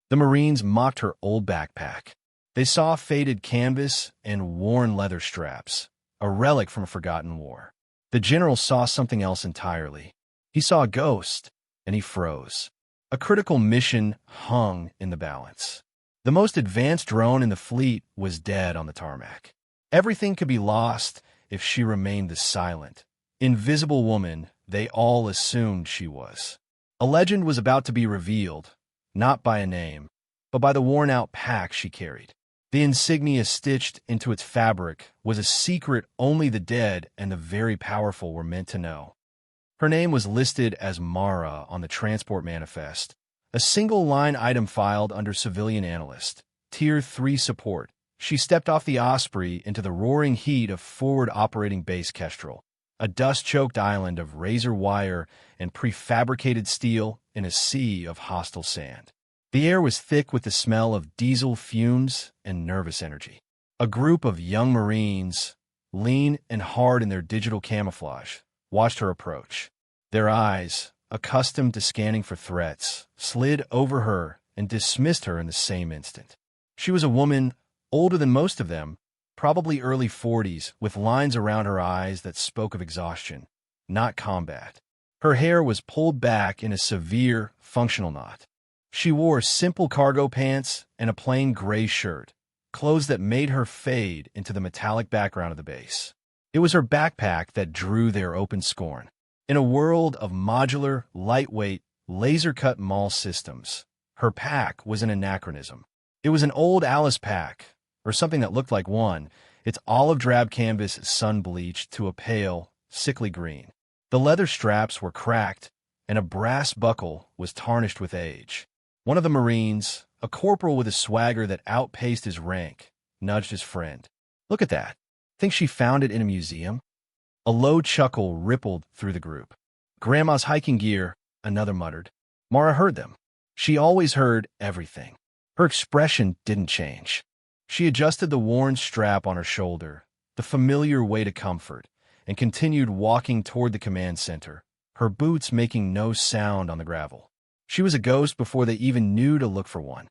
The Marines mocked her old backpack. They saw faded canvas and worn leather straps, a relic from a forgotten war. The general saw something else entirely. He saw a ghost, and he froze. A critical mission hung in the balance. The most advanced drone in the fleet was dead on the tarmac. Everything could be lost if she remained the silent, invisible woman they all assumed she was. A legend was about to be revealed, not by a name, but by the worn-out pack she carried. The insignia stitched into its fabric was a secret only the dead and the very powerful were meant to know. Her name was listed as Mara on the transport manifest, a single-line item filed under civilian analyst, Tier 3 support. She stepped off the Osprey into the roaring heat of forward operating base Kestrel, a dust-choked island of razor wire and prefabricated steel in a sea of hostile sand. The air was thick with the smell of diesel fumes and nervous energy. A group of young Marines, lean and hard in their digital camouflage, watched her approach. Their eyes, accustomed to scanning for threats, slid over her and dismissed her in the same instant. She was a woman older than most of them, probably early 40s, with lines around her eyes that spoke of exhaustion, not combat. Her hair was pulled back in a severe, functional knot. She wore simple cargo pants and a plain gray shirt, clothes that made her fade into the metallic background of the base. It was her backpack that drew their open scorn. In a world of modular, lightweight, laser-cut mall systems, her pack was an anachronism. It was an old Alice pack, or something that looked like one, its olive-drab canvas sun-bleached to a pale, sickly green. The leather straps were cracked, and a brass buckle was tarnished with age. One of the Marines, a corporal with a swagger that outpaced his rank, nudged his friend. "Look at that. Think she found it in a museum?" A low chuckle rippled through the group. "Grandma's hiking gear," another muttered. Mara heard them. She always heard everything. Her expression didn't change. She adjusted the worn strap on her shoulder, the familiar way to comfort, and continued walking toward the command center, her boots making no sound on the gravel. She was a ghost before they even knew to look for one.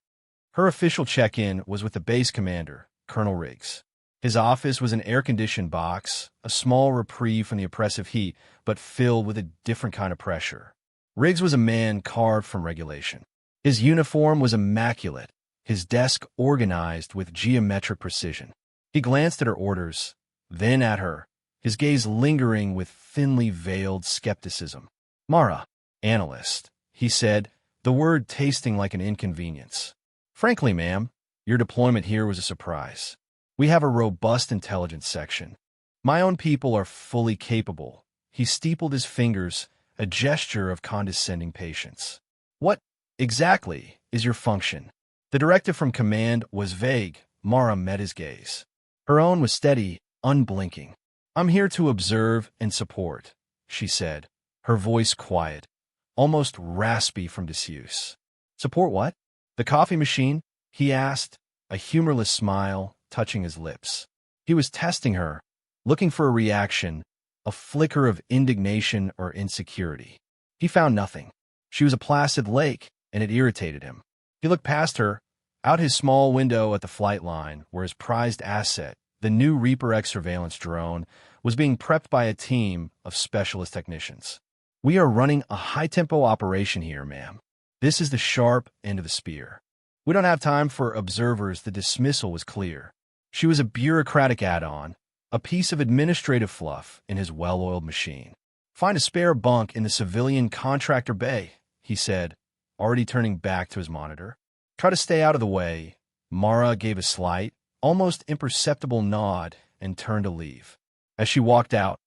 Her official check-in was with the base commander, Colonel Riggs. His office was an air-conditioned box, a small reprieve from the oppressive heat, but filled with a different kind of pressure. Riggs was a man carved from regulation. His uniform was immaculate, his desk organized with geometric precision. He glanced at her orders, then at her, his gaze lingering with thinly veiled skepticism. "Mara, analyst," he said, the word tasting like an inconvenience. "Frankly, ma'am, your deployment here was a surprise. We have a robust intelligence section. My own people are fully capable." He steepled his fingers, a gesture of condescending patience. "What, exactly, is your function?" The directive from command was vague. Mara met his gaze. Her own was steady, unblinking. "I'm here to observe and support," she said, her voice quiet, almost raspy from disuse. "Support what? The coffee machine?" he asked, a humorless smile touching his lips. He was testing her, looking for a reaction, a flicker of indignation or insecurity. He found nothing. She was a placid lake, and it irritated him. He looked past her, out his small window at the flight line, where his prized asset, the new Reaper X surveillance drone, was being prepped by a team of specialist technicians. "We are running a high-tempo operation here, ma'am. This is the sharp end of the spear. We don't have time for observers." The dismissal was clear. She was a bureaucratic add-on, a piece of administrative fluff in his well-oiled machine. "Find a spare bunk in the civilian contractor bay," he said, already turning back to his monitor. "Try to stay out of the way." Mara gave a slight, almost imperceptible nod and turned to leave. As she walked out,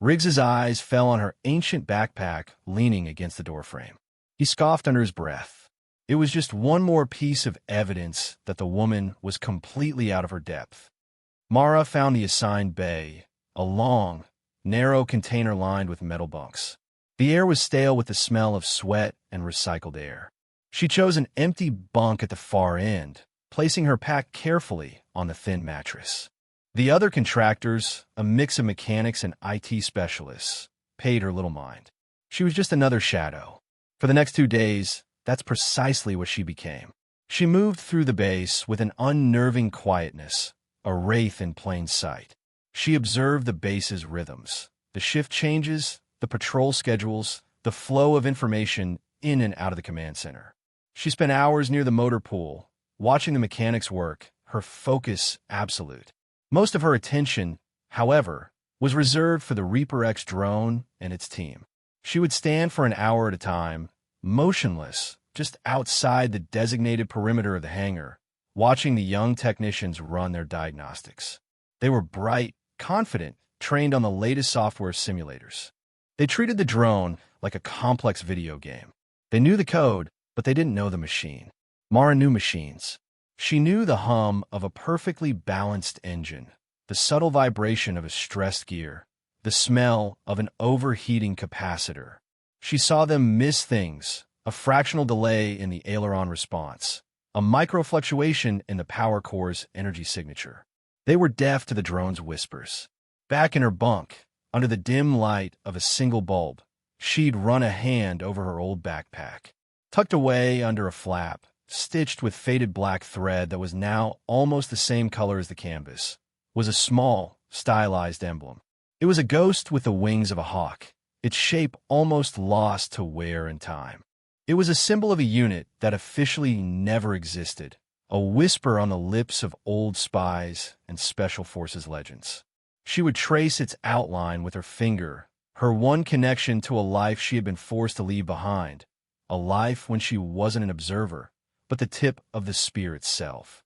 Riggs's eyes fell on her ancient backpack leaning against the doorframe. He scoffed under his breath. It was just one more piece of evidence that the woman was completely out of her depth. Mara found the assigned bay, a long, narrow container lined with metal bunks. The air was stale with the smell of sweat and recycled air. She chose an empty bunk at the far end, placing her pack carefully on the thin mattress. The other contractors, a mix of mechanics and IT specialists, paid her little mind. She was just another shadow. For the next 2 days, that's precisely what she became. She moved through the base with an unnerving quietness, a wraith in plain sight. She observed the base's rhythms, the shift changes, the patrol schedules, the flow of information in and out of the command center. She spent hours near the motor pool, watching the mechanics work, her focus absolute. Most of her attention, however, was reserved for the Reaper X drone and its team. She would stand for an hour at a time, motionless, just outside the designated perimeter of the hangar, watching the young technicians run their diagnostics. They were bright, confident, trained on the latest software simulators. They treated the drone like a complex video game. They knew the code, but they didn't know the machine. Mara knew machines. She knew the hum of a perfectly balanced engine, the subtle vibration of a stressed gear, the smell of an overheating capacitor. She saw them miss things, a fractional delay in the aileron response, a microfluctuation in the power core's energy signature. They were deaf to the drone's whispers. Back in her bunk, under the dim light of a single bulb, she'd run a hand over her old backpack. Tucked away under a flap, stitched with faded black thread that was now almost the same color as the canvas, was a small, stylized emblem. It was a ghost with the wings of a hawk, its shape almost lost to wear and time. It was a symbol of a unit that officially never existed, a whisper on the lips of old spies and Special Forces legends. She would trace its outline with her finger, her one connection to a life she had been forced to leave behind, a life when she wasn't an observer, but the tip of the spear itself.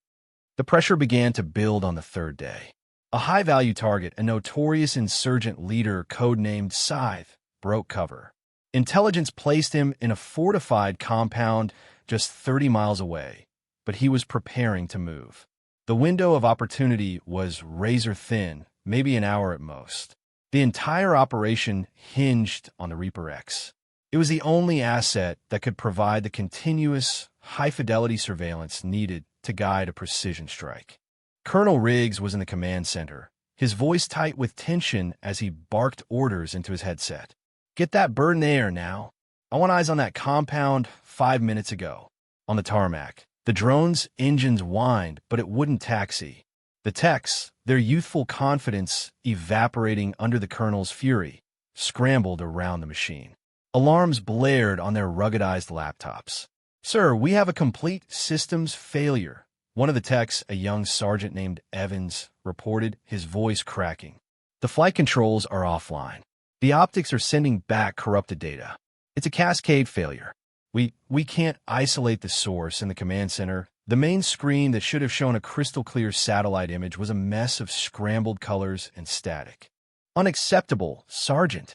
The pressure began to build on the third day. A high-value target, a notorious insurgent leader codenamed Scythe, broke cover. Intelligence placed him in a fortified compound just 30 miles away, but he was preparing to move. The window of opportunity was razor-thin, maybe an hour at most. The entire operation hinged on the Reaper X. It was the only asset that could provide the continuous, high-fidelity surveillance needed to guide a precision strike. Colonel Riggs was in the command center, his voice tight with tension as he barked orders into his headset. "Get that bird in the air now. I want eyes on that compound 5 minutes ago." On the tarmac, the drone's engines whined, but it wouldn't taxi. The techs, their youthful confidence evaporating under the colonel's fury, scrambled around the machine. Alarms blared on their ruggedized laptops. "Sir, we have a complete systems failure," one of the techs, a young sergeant named Evans, reported, his voice cracking. "The flight controls are offline. The optics are sending back corrupted data. It's a cascade failure. We can't isolate the source in the command center." The main screen that should have shown a crystal-clear satellite image was a mess of scrambled colors and static. "Unacceptable, Sergeant!"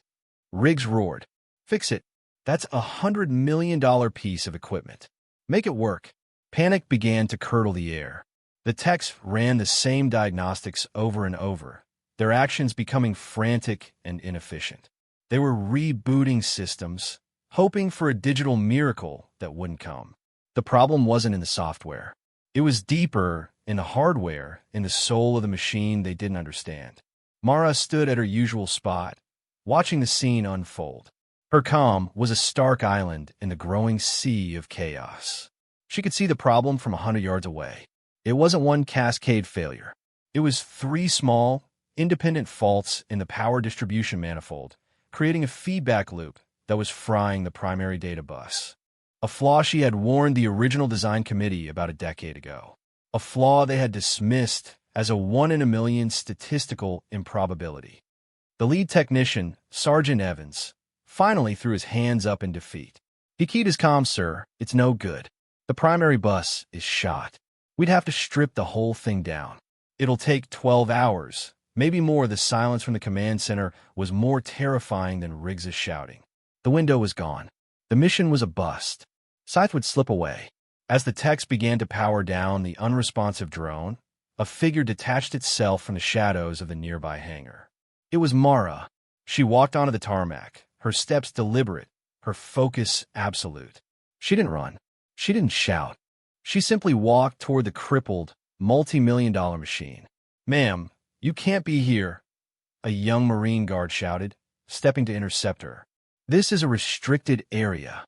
Riggs roared. "Fix it. That's $100 million piece of equipment. Make it work." Panic began to curdle the air. The techs ran the same diagnostics over and over, their actions becoming frantic and inefficient. They were rebooting systems, hoping for a digital miracle that wouldn't come. The problem wasn't in the software. It was deeper in the hardware, in the soul of the machine they didn't understand. Mara stood at her usual spot, watching the scene unfold. Her comm was a stark island in the growing sea of chaos. She could see the problem from 100 yards away. It wasn't one cascade failure. It was 3 small, independent faults in the power distribution manifold, creating a feedback loop that was frying the primary data bus. A flaw she had warned the original design committee about a decade ago. A flaw they had dismissed as a 1 in a million statistical improbability. The lead technician, Sergeant Evans, finally threw his hands up in defeat. "He keyed his comms, sir. It's no good. The primary bus is shot. We'd have to strip the whole thing down. It'll take 12 hours, maybe more." The silence from the command center was more terrifying than Riggs's shouting. The window was gone. The mission was a bust. Scythe would slip away. As the techs began to power down the unresponsive drone, a figure detached itself from the shadows of the nearby hangar. It was Mara. She walked onto the tarmac, her steps deliberate, her focus absolute. She didn't run. She didn't shout. She simply walked toward the crippled, multi-million-dollar machine. "Ma'am, you can't be here," a young Marine guard shouted, stepping to intercept her. "This is a restricted area."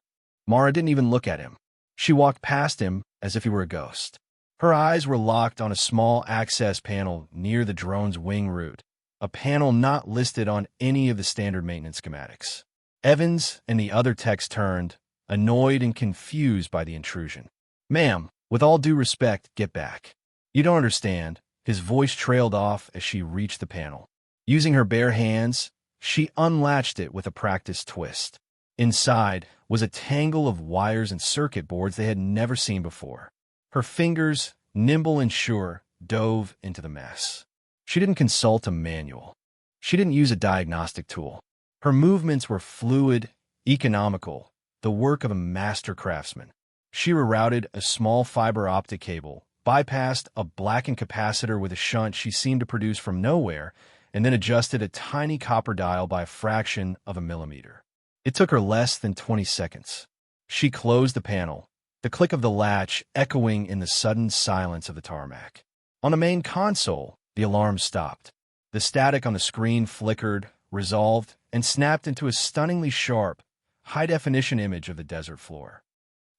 Mara didn't even look at him. She walked past him as if he were a ghost. Her eyes were locked on a small access panel near the drone's wing root, a panel not listed on any of the standard maintenance schematics. Evans and the other techs turned, annoyed and confused by the intrusion. "Ma'am, with all due respect, get back. You don't understand." His voice trailed off as she reached the panel. Using her bare hands, she unlatched it with a practiced twist. Inside was a tangle of wires and circuit boards they had never seen before. Her fingers, nimble and sure, dove into the mess. She didn't consult a manual. She didn't use a diagnostic tool. Her movements were fluid, economical, the work of a master craftsman. She rerouted a small fiber optic cable, bypassed a blackened capacitor with a shunt she seemed to produce from nowhere, and then adjusted a tiny copper dial by a fraction of a millimeter. It took her less than 20 seconds. She closed the panel, the click of the latch echoing in the sudden silence of the tarmac. On the main console, the alarm stopped. The static on the screen flickered, resolved, and snapped into a stunningly sharp, high-definition image of the desert floor.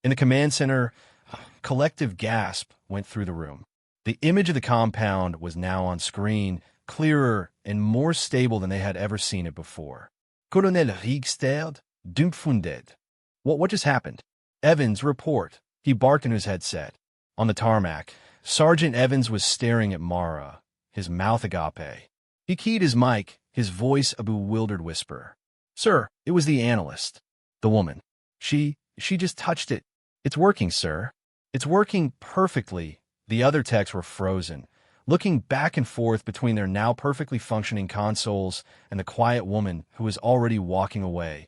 In the command center, a collective gasp went through the room. The image of the compound was now on screen, clearer and more stable than they had ever seen it before. Colonel Riegstad, dumbfounded. What just happened? Evans, report. He barked into his headset. On the tarmac, Sergeant Evans was staring at Mara, his mouth agape. He keyed his mic, his voice a bewildered whisper. "Sir, it was the analyst. The woman. She just touched it. It's working, sir. It's working perfectly." The other techs were frozen, looking back and forth between their now perfectly functioning consoles and the quiet woman who was already walking away,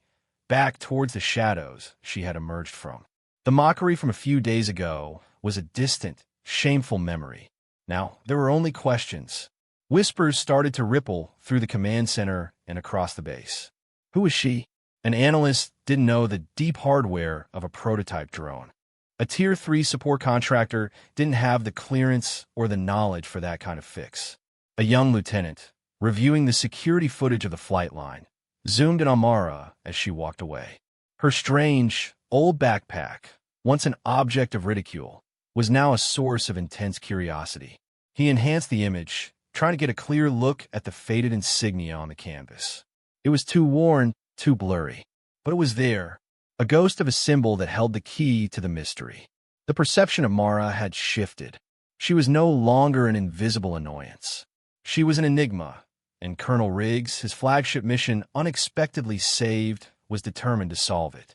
back towards the shadows she had emerged from. The mockery from a few days ago was a distant, shameful memory. Now there were only questions. Whispers started to ripple through the command center and across the base. Who was she? An analyst didn't know the deep hardware of a prototype drone. A Tier 3 support contractor didn't have the clearance or the knowledge for that kind of fix. A young lieutenant, reviewing the security footage of the flight line, zoomed in on Mara as she walked away. Her strange, old backpack, once an object of ridicule, was now a source of intense curiosity. He enhanced the image, trying to get a clear look at the faded insignia on the canvas. It was too worn, too blurry, but it was there, a ghost of a symbol that held the key to the mystery. The perception of Mara had shifted. She was no longer an invisible annoyance. She was an enigma, and Colonel Riggs, his flagship mission unexpectedly saved, was determined to solve it.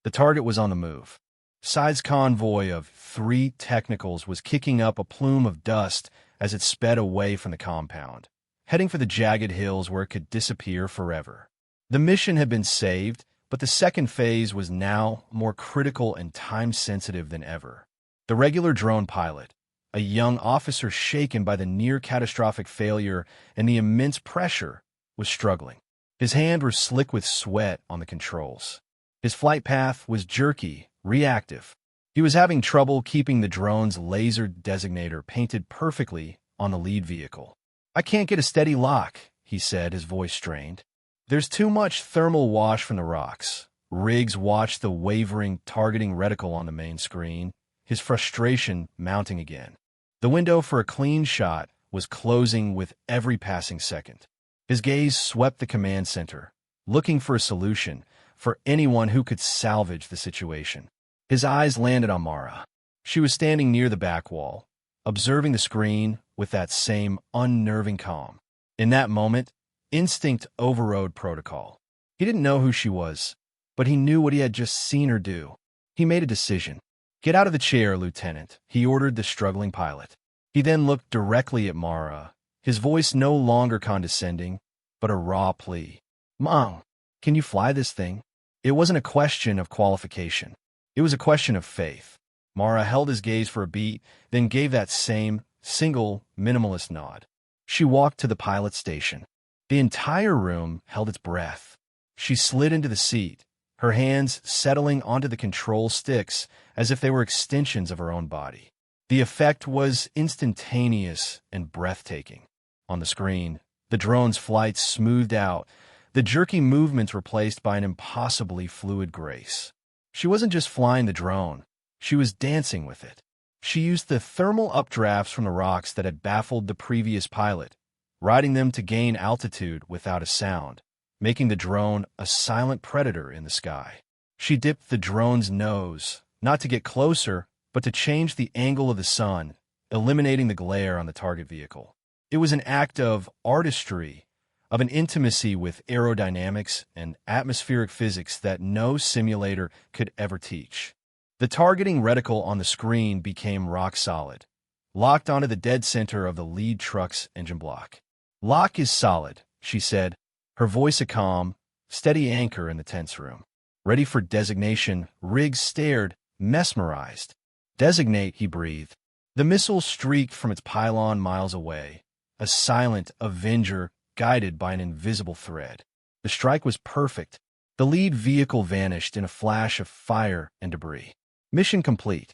The target was on the move. Side's convoy of 3 technicals was kicking up a plume of dust as it sped away from the compound, heading for the jagged hills where it could disappear forever. The mission had been saved, but the second phase was now more critical and time-sensitive than ever. The regular drone pilot, a young officer shaken by the near-catastrophic failure and the immense pressure, was struggling. His hands were slick with sweat on the controls. His flight path was jerky, reactive. He was having trouble keeping the drone's laser designator painted perfectly on the lead vehicle. "I can't get a steady lock," he said, his voice strained. "There's too much thermal wash from the rocks." Riggs watched the wavering targeting reticle on the main screen, his frustration mounting again. The window for a clean shot was closing with every passing second. His gaze swept the command center, looking for a solution, for anyone who could salvage the situation. His eyes landed on Mara. She was standing near the back wall, observing the screen with that same unnerving calm. In that moment, instinct overrode protocol. He didn't know who she was, but he knew what he had just seen her do. He made a decision. "Get out of the chair, Lieutenant," he ordered the struggling pilot. He then looked directly at Mara, his voice no longer condescending, but a raw plea. "Mom, can you fly this thing?" It wasn't a question of qualification. It was a question of faith. Mara held his gaze for a beat, then gave that same, single, minimalist nod. She walked to the pilot station. The entire room held its breath. She slid into the seat, her hands settling onto the control sticks as if they were extensions of her own body. The effect was instantaneous and breathtaking. On the screen, the drone's flight smoothed out, the jerky movements replaced by an impossibly fluid grace. She wasn't just flying the drone, she was dancing with it. She used the thermal updrafts from the rocks that had baffled the previous pilot, riding them to gain altitude without a sound, making the drone a silent predator in the sky. She dipped the drone's nose, not to get closer, but to change the angle of the sun, eliminating the glare on the target vehicle. It was an act of artistry, of an intimacy with aerodynamics and atmospheric physics that no simulator could ever teach. The targeting reticle on the screen became rock solid, locked onto the dead center of the lead truck's engine block. "Lock is solid," she said, her voice a calm, steady anchor in the tense room. Ready for designation, Riggs stared, mesmerized. "Designate," he breathed. The missile streaked from its pylon miles away, a silent avenger guided by an invisible thread. The strike was perfect. The lead vehicle vanished in a flash of fire and debris. Mission complete.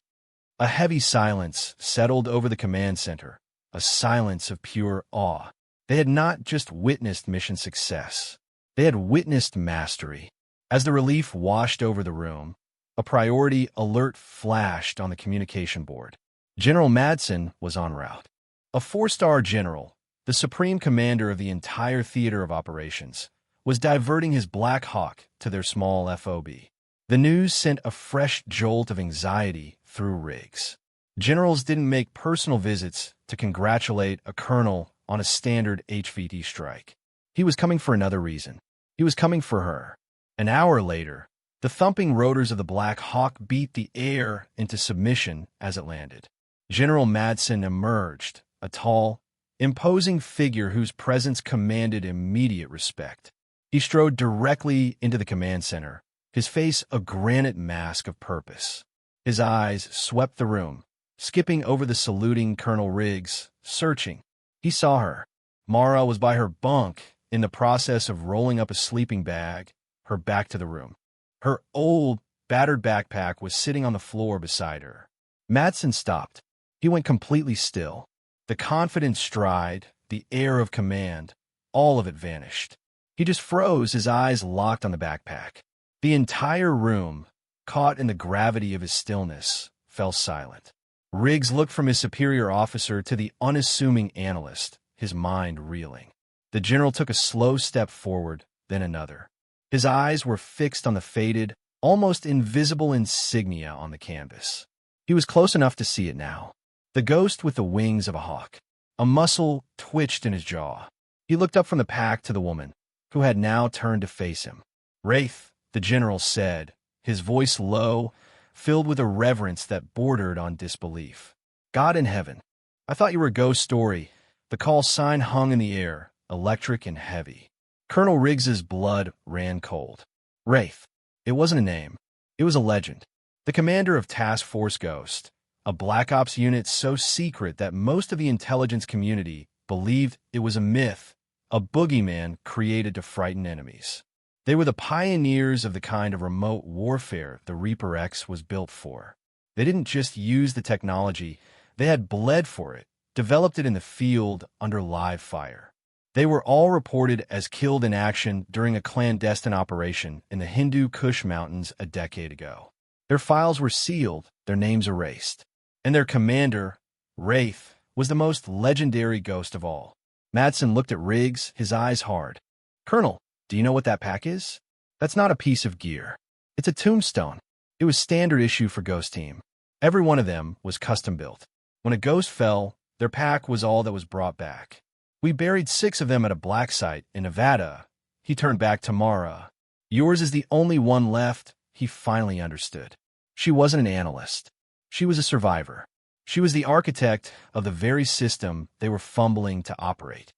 A heavy silence settled over the command center, a silence of pure awe. They had not just witnessed mission success. They had witnessed mastery. As the relief washed over the room, a priority alert flashed on the communication board. General Madsen was en route. A four-star general, the supreme commander of the entire theater of operations, was diverting his Black Hawk to their small FOB. The news sent a fresh jolt of anxiety through Riggs. Generals didn't make personal visits to congratulate a colonel on a standard HVT strike. He was coming for another reason. He was coming for her. An hour later, the thumping rotors of the Black Hawk beat the air into submission as it landed. General Madsen emerged, a tall, imposing figure whose presence commanded immediate respect. He strode directly into the command center, his face a granite mask of purpose. His eyes swept the room, skipping over the saluting Colonel Riggs, searching. He saw her. Mara was by her bunk, in the process of rolling up a sleeping bag, her back to the room. Her old, battered backpack was sitting on the floor beside her. Madsen stopped. He went completely still. The confident stride, the air of command, all of it vanished. He just froze, his eyes locked on the backpack. The entire room, caught in the gravity of his stillness, fell silent. Riggs looked from his superior officer to the unassuming analyst, his mind reeling. The general took a slow step forward, then another. His eyes were fixed on the faded, almost invisible insignia on the canvas. He was close enough to see it now. The ghost with the wings of a hawk. A muscle twitched in his jaw. He looked up from the pack to the woman, who had now turned to face him. "Wraith," the general said, his voice low, filled with a reverence that bordered on disbelief. "God in heaven, I thought you were a ghost story." The call sign hung in the air, electric and heavy. Colonel Riggs's blood ran cold. Wraith. It wasn't a name. It was a legend. The commander of Task Force Ghost, a Black Ops unit so secret that most of the intelligence community believed it was a myth, a boogeyman created to frighten enemies. They were the pioneers of the kind of remote warfare the Reaper X was built for. They didn't just use the technology, they had bled for it, developed it in the field under live fire. They were all reported as killed in action during a clandestine operation in the Hindu Kush Mountains a decade ago. Their files were sealed, their names erased. And their commander, Wraith, was the most legendary ghost of all. Madsen looked at Riggs, his eyes hard. "Colonel, do you know what that pack is? That's not a piece of gear. It's a tombstone. It was standard issue for Ghost Team. Every one of them was custom built. When a ghost fell, their pack was all that was brought back. We buried 6 of them at a black site in Nevada." He turned back to Mara. "Yours is the only one left." He finally understood. She wasn't an analyst. She was a survivor. She was the architect of the very system they were fumbling to operate.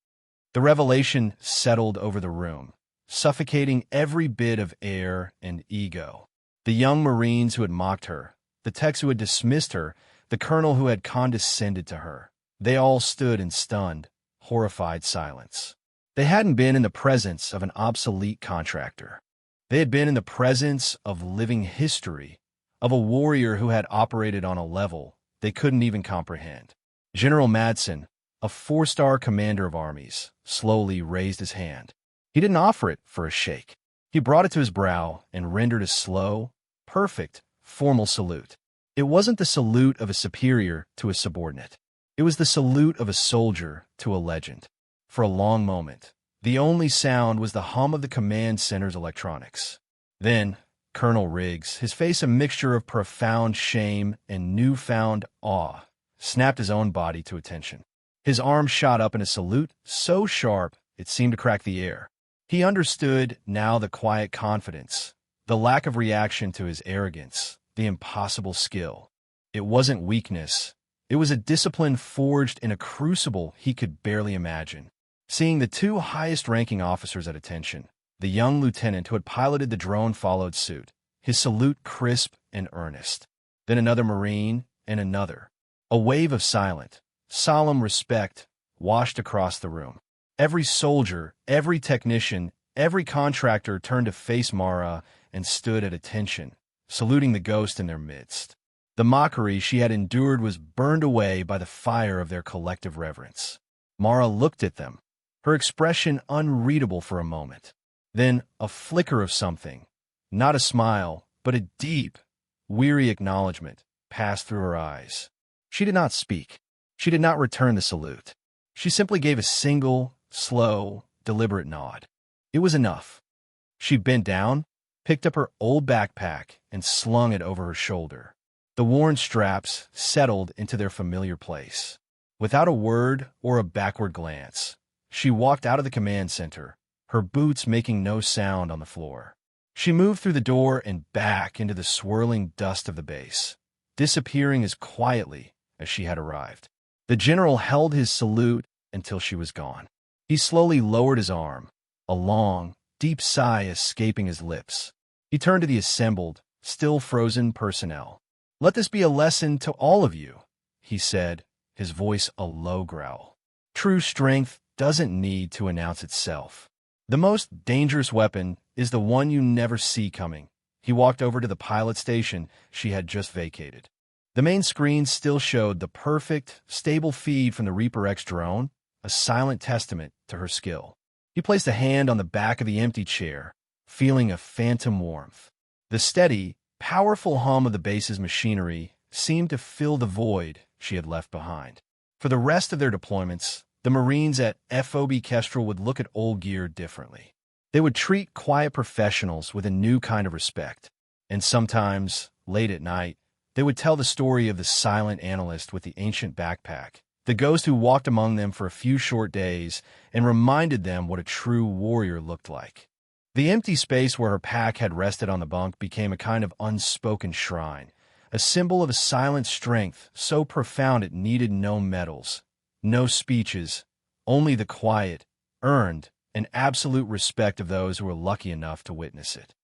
The revelation settled over the room, suffocating every bit of air and ego. The young Marines who had mocked her, the techs who had dismissed her, the colonel who had condescended to her, they all stood in stunned, horrified silence. They hadn't been in the presence of an obsolete contractor. They had been in the presence of living history, of a warrior who had operated on a level they couldn't even comprehend. General Madsen, a 4-star commander of armies, slowly raised his hand. He didn't offer it for a shake. He brought it to his brow and rendered a slow, perfect, formal salute. It wasn't the salute of a superior to a subordinate. It was the salute of a soldier to a legend. For a long moment, the only sound was the hum of the command center's electronics. Then, Colonel Riggs, his face a mixture of profound shame and newfound awe, snapped his own body to attention. His arm shot up in a salute so sharp it seemed to crack the air. He understood now the quiet confidence, the lack of reaction to his arrogance, the impossible skill. It wasn't weakness. It was a discipline forged in a crucible he could barely imagine. Seeing the two highest-ranking officers at attention, the young lieutenant who had piloted the drone followed suit, his salute crisp and earnest. Then another Marine and another. A wave of silent, solemn respect washed across the room. Every soldier, every technician, every contractor turned to face Mara and stood at attention, saluting the ghost in their midst. The mockery she had endured was burned away by the fire of their collective reverence. Mara looked at them, her expression unreadable for a moment. Then a flicker of something, not a smile, but a deep, weary acknowledgement, passed through her eyes. She did not speak. She did not return the salute. She simply gave a single, slow, deliberate nod. It was enough. She bent down, picked up her old backpack, and slung it over her shoulder. The worn straps settled into their familiar place. Without a word or a backward glance, she walked out of the command center, her boots making no sound on the floor. She moved through the door and back into the swirling dust of the base, disappearing as quietly as she had arrived. The general held his salute until she was gone. He slowly lowered his arm, a long, deep sigh escaping his lips. He turned to the assembled, still frozen personnel. "Let this be a lesson to all of you," he said, his voice a low growl. "True strength doesn't need to announce itself. The most dangerous weapon is the one you never see coming." He walked over to the pilot station she had just vacated. The main screen still showed the perfect, stable feed from the Reaper X drone, a silent testament to her skill. He placed a hand on the back of the empty chair, feeling a phantom warmth. The steady, powerful hum of the base's machinery seemed to fill the void she had left behind. For the rest of their deployments, the Marines at FOB Kestrel would look at old gear differently. They would treat quiet professionals with a new kind of respect. And sometimes, late at night, they would tell the story of the silent analyst with the ancient backpack, the ghost who walked among them for a few short days and reminded them what a true warrior looked like. The empty space where her pack had rested on the bunk became a kind of unspoken shrine, a symbol of a silent strength so profound it needed no medals, no speeches, only the quiet, earned, and absolute respect of those who were lucky enough to witness it.